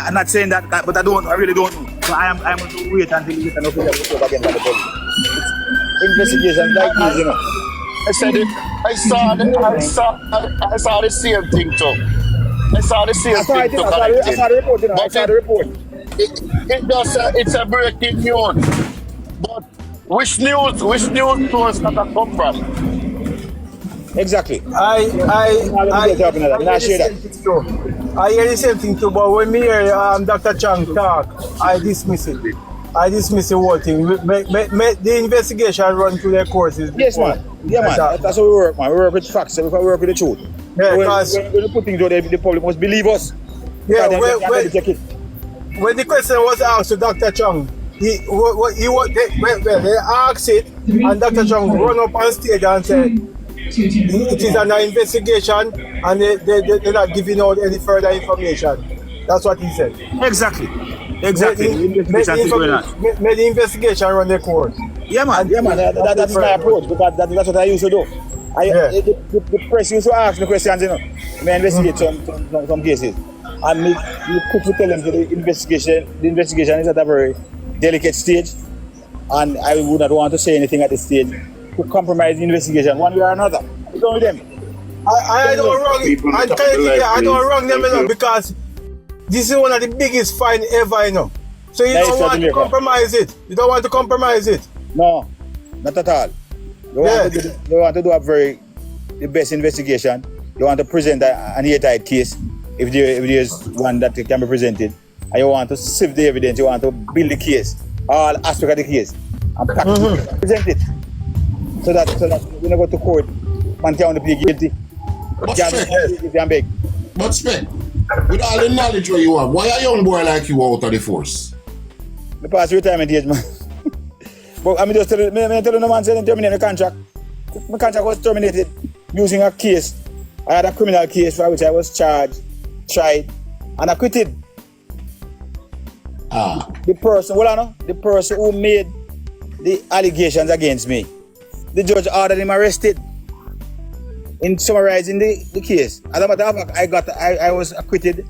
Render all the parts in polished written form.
I'm not saying that, but I really don't know. So I'm going to wait until we get an official report again from the police. It's investigations like this, you know. I said it. I saw the same thing too. I saw the same thing too. I saw the report, you know. I saw the report. It's a breaking news. But which news source that come from? Exactly. I hear the same thing too, but when me hear Dr. Chang talk, I dismiss it. I dismiss the whole thing. Make the investigation run through their courses. Yes, man. Yeah, man. That's how we work, man. We work with facts. We work with the truth. Yeah, when we put things out there, the public must believe us. Yeah, when the question was asked to Dr. Chang, they asked it, and Dr. Chang run up on stage and said, it is under investigation, and they're not giving out any further information. That's what he said. Exactly. Make the investigation run the course. Yeah, man. That's my approach, because that's what I used to do. The press used to ask me questions, you know. I investigate some cases. And you quickly tell them that the investigation is at a very delicate stage. And I would not want to say anything at this stage to compromise the investigation one way or another. It's only them. I don't wrong them enough, because this is one of the biggest fine ever, you know. So you don't want to compromise it. You don't want to compromise it. No, not at all. You want to do the best investigation. You want to present an airtight case if there's one that can be presented. And you want to sift the evidence. You want to build the case, all aspects of the case, and present it. So that when you go to court, man can only plead guilty. But Spec, with all the knowledge where you have, why a young boy like you out of the force? I passed retirement age, man. But I'm just telling no man saying terminate the contract. My contract was terminated using a case. I had a criminal case for which I was charged, tried, and acquitted. The person who made the allegations against me, the judge ordered him arrested. In summarizing the case, as a matter of fact, I was acquitted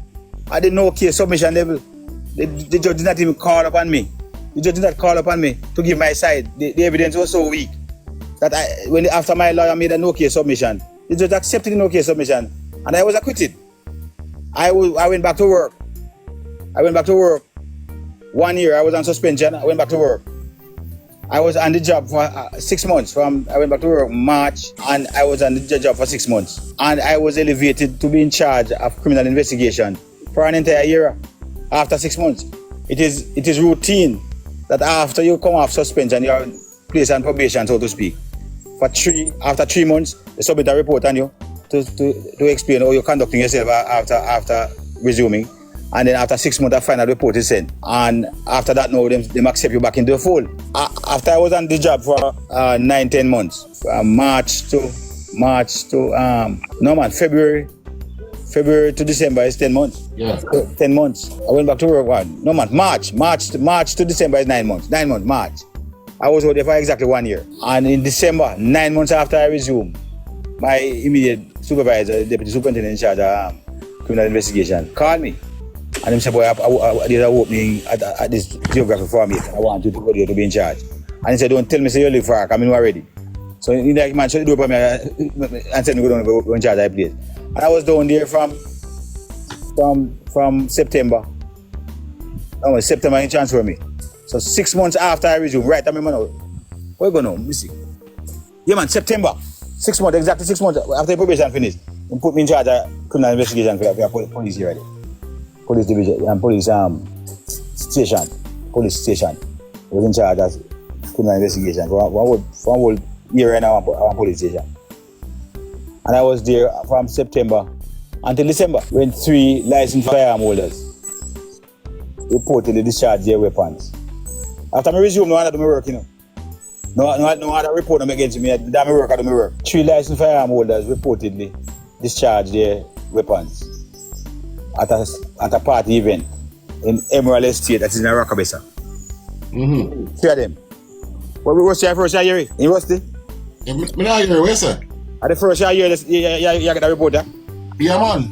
at the no case submission level. The judge did not even call upon me. The judge did not call upon me to give my side. The evidence was so weak that after my lawyer made a no case submission, the judge accepted the no case submission, and I was acquitted. I went back to work. 1 year I was on suspension. I went back to work. I was on the job for 6 months. I went back to work March, and I was on the job for 6 months. And I was elevated to be in charge of criminal investigation for an entire year. After 6 months, it is routine that after you come off suspension, you are placed on probation, so to speak. After 3 months, they submit a report on you to explain how you're conducting yourself after resuming. And then after 6 months, a final report is sent. And after that, now them accept you back into the fold. After I was on the job for 9-10 months, February to December is 10 months. Yeah. 10 months. I went back to work. March to December is 9 months. 9 months, March. I was out there for exactly 1 year. And in December, 9 months after I resumed, my immediate supervisor, deputy superintendent in charge of criminal investigation, called me. And he said, boy, there's an opening at this geography for me. I want you to go there to be in charge. And he said, don't tell me say you live far, I'm in already. So he like, man, shut the door for me and said, go in charge of that place. And I was down there from September. No, September he transferred me. So 6 months after I resumed, right, I remember now, where you going now? Let me see. Yeah, man, September. 6 months, exactly 6 months after the probation finished. He put me in charge of criminal investigation for police here already. Police division and police station. I was in charge of criminal investigation for one whole year and a half on police station. And I was there from September until December when 3 licensed firearm holders reportedly discharged their weapons. After I resumed, no one had to do my work, you know. No other report against me. I did my work, I do my work. 3 licensed firearm holders reportedly discharged their weapons at a party event in Emerald Estate, that is in Rockabessa. 3 of them. What was your first year? In Rusty? I'm not here, where, sir? At the first year, you got a report, huh? Yeah, man.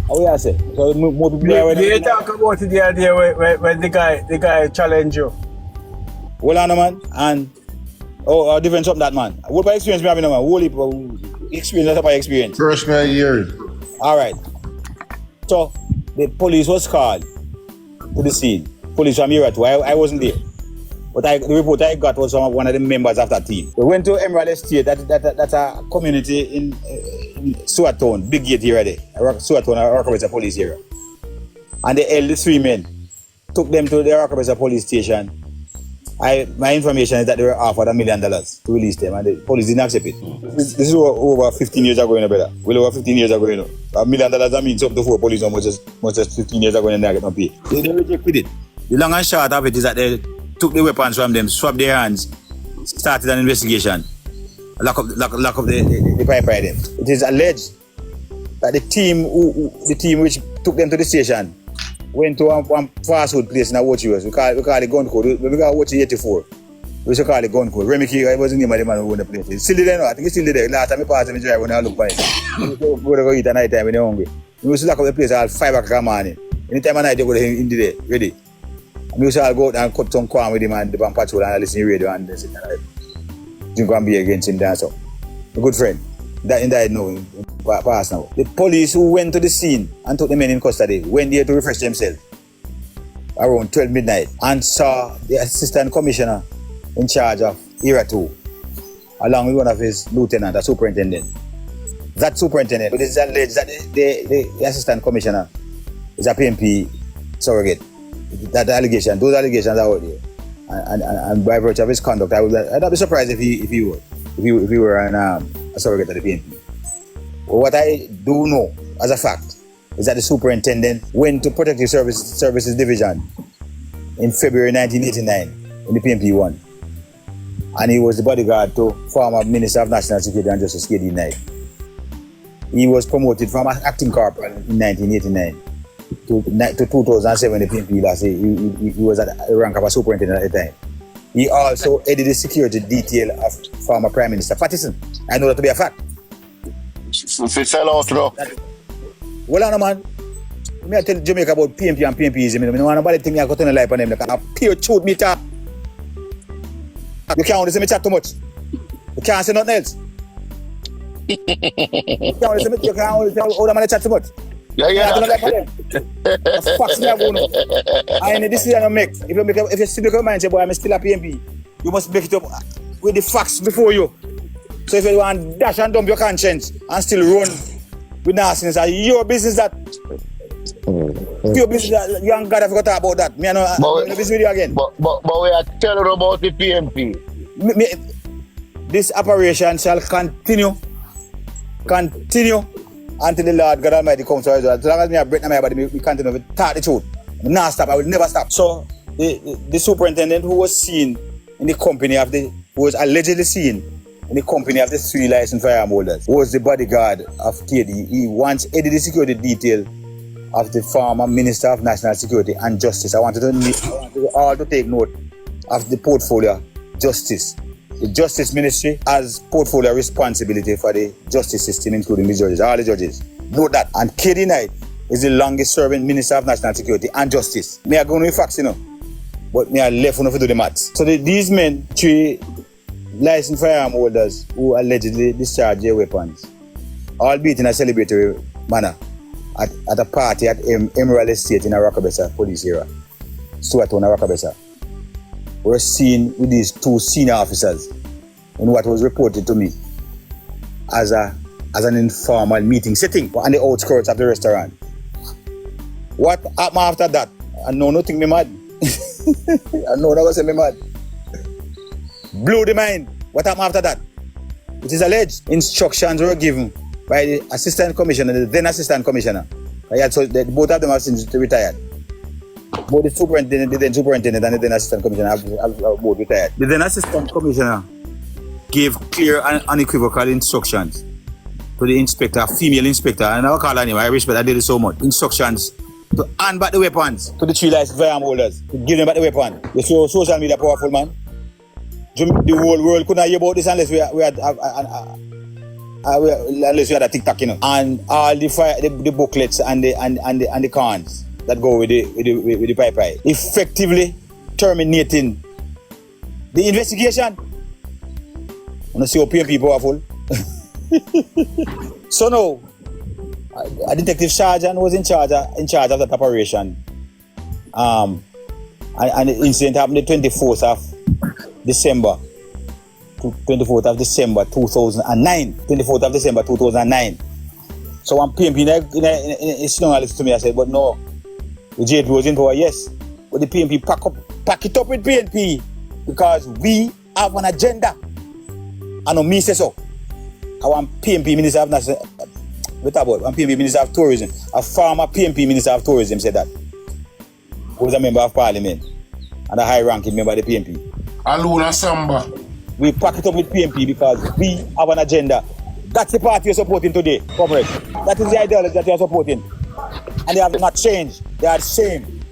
How you say? So more people there. You talk about it the other day when the guy challenge you. Hold on, man. And different something that, man. What about experience me having, man? Whole heap of experience, that's about experience. First man year. All right. So the police was called to the scene. Police from here too. I wasn't there. But the report I got was from one of the members of that team. We went to Emerald Estate. That's a community in Suaton, big gate here there. Suaton, Rockabessa police area. And they held the 3 men, took them to the Rockabessa police station. My information is that they were offered $1 million to release them, and the police didn't accept it. This is over 15 years ago, brother. Well over 15 years ago, $1 million that means up to 4 police almost just 15 years ago, and they get no pay. They rejected it. The long and short of it is that they took the weapons from them, swapped their hands, started an investigation, lock up the pipe by them. It is alleged that the team which took them to the station went to one fast food place in Awochi. We call it gun code. We got Awochi 84. We should call it gun code. Remiki, I was the name of the man who owned the place. It's still there now. I think it's still there. Last time I passed him, I drive when I look by it. We go eat at night time when they're hungry. We used to lock up the place at 5 o'clock in the morning. Anytime at night, they go to him in the day, ready. We used to go out and cut some corn with him and the patrol and listen to radio and they sit and drink and beer against him dance up. A good friend. That died now, past now. The police who went to the scene and took the men in custody went there to refresh themselves around 12 midnight and saw the assistant commissioner in charge of Era 2 along with one of his lieutenant, a superintendent. That superintendent, it is alleged that the assistant commissioner is a PNP surrogate. That allegation, those allegations are out there, and by virtue of his conduct, I'd not be surprised if he were a surrogate of the PNP. But what I do know as a fact is that the superintendent went to Protective Services Division in February 1989 in the PNP 1, and he was the bodyguard to former Minister of National Security and Justice KD Knight. He was promoted from acting corporal in 1989. To 2007 the PNP last year, he was at the rank of a superintendent at the time. He also headed the security detail of former Prime Minister Pattison. I know that to be a fact. If it's out now. Well, on man, I tell Jamaica about PNP and PNPism. I don't want nobody think I got on the life on them. I pure truth me talk. You can't only say me chat too much. You can't say nothing else. You can't only say me, you can't only tell all the man chat too much. Yeah. The facts me are going on. And this is what I make. If you still come and say, boy, I'm still a PNP, you must make it up with the facts before you. So if you want to dash and dump your conscience and still run with nastiness, it's your business that. Your business that you ain't got to talk about that. Me, I know this video again. But we are telling about the PNP. This operation shall continue until the Lord God Almighty comes to us. As long as I break my body, we continue to talk the truth. I will not stop. I will never stop. So the superintendent who was seen in the company of who was allegedly seen in the company of the 3 licensed firearm holders was the bodyguard of KD. He once headed the security detail of the former Minister of National Security and Justice. I wanted you all to take note of the portfolio Justice. The Justice Ministry has portfolio responsibility for the justice system, including the judges, all the judges. Note that. And KD Knight is the longest serving Minister of National Security and Justice. Me are going with facts, but me are left enough to do the maths. So these men, 3 licensed firearm holders who allegedly discharged their weapons, albeit in a celebratory manner, at a party at Emerald Estate in a Rockabessa police area, Suaton, Rockabessa, were seen with these 2 senior officers in what was reported to me as an informal meeting setting on the outskirts of the restaurant. What happened after that? I know nothing me mad. I know that was me mad. Blew the mind. What happened after that? It is alleged instructions were given by the assistant commissioner, the then assistant commissioner. Both of them have since retired. Both the superintendent, and the then assistant commissioner have both retired. The then assistant commissioner gave clear and unequivocal instructions to the inspector, female inspector, and I'll call her name, I respect, I did it so much. Instructions to hand back the weapons to the 3 licensed firearm holders, to give them back the weapon. You see social media powerful, man. The whole world couldn't hear about this unless we had unless you had a TikTok, you know. And all the booklets and the cons that go with the pipe. Effectively terminating the investigation. I want to see how PNP powerful. So now, a detective sergeant was in charge of that operation. And the incident happened the 24th of December 2009. 24th of December 2009. So when PNP sitting to me, I said, but no, the JDF was in power, yes. But the PNP pack it up with PNP because we have an agenda. And on me say so. I want PNP Minister of National, one PNP Minister of Tourism, a former PNP Minister of Tourism said that. Who was a member of Parliament and a high-ranking member of the PNP. Aluna Samba. We pack it up with PNP because we have an agenda. That's the party you're supporting today, comrade. That is the ideology that you're supporting. And they have not changed. They are the same.